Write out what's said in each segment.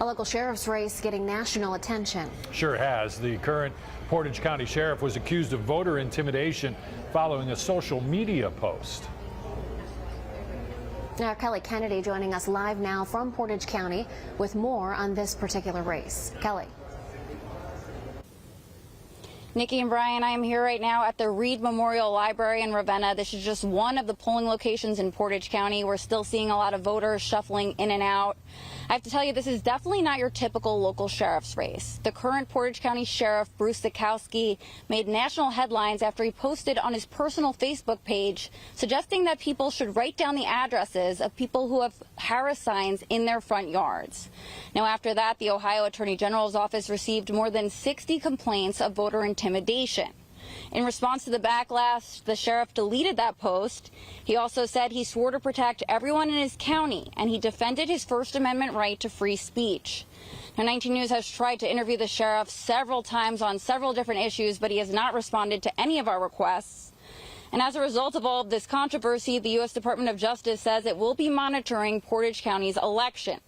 A local sheriff's race getting national attention. Sure has. The current Portage County sheriff was accused of voter intimidation following a social media post. Now, Kelly Kennedy joining us live now from Portage County with more on this particular race. Kelly. Nikki and Brian, I am here right now at the Reed Memorial Library in Ravenna. This is just one of the polling locations in Portage County. We're still seeing a lot of voters shuffling in and out. I have to tell you, this is definitely not your typical local sheriff's race. The current Portage County Sheriff, Bruce Zakowski, made national headlines after he posted on his personal Facebook page suggesting that people should write down the addresses of people who have Harris signs in their front yards. Now, after that, the Ohio Attorney General's office received more than 60 complaints of voter intimidation. In response to the backlash, the sheriff deleted that post. He also said he swore to protect everyone in his county, and he defended his First Amendment right to free speech. Now, 19 News has tried to interview the sheriff several times on several different issues, but he has not responded to any of our requests. And as a result of all of this controversy, the U.S. Department of Justice says it will be monitoring Portage County's election.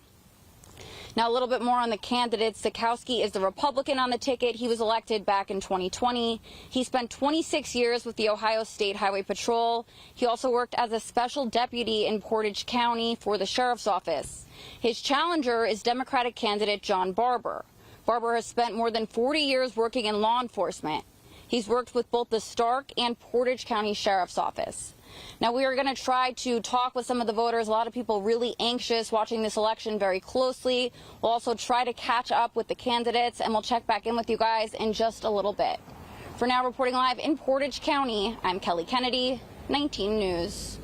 Now, a little bit more on the candidates. Zakowski is the Republican on the ticket. He was elected back in 2020. He spent 26 years with the Ohio State Highway Patrol. He also worked as a special deputy in Portage County for the sheriff's office. His challenger is Democratic candidate John Barber. Barber has spent more than 40 years working in law enforcement. He's worked with both the Stark and Portage County Sheriff's Office. Now, we are going to try to talk with some of the voters. A lot of people really anxious, watching this election very closely. We'll also try to catch up with the candidates, and we'll check back in with you guys in just a little bit. For now, reporting live in Portage County, I'm Kelly Kennedy, 19 News.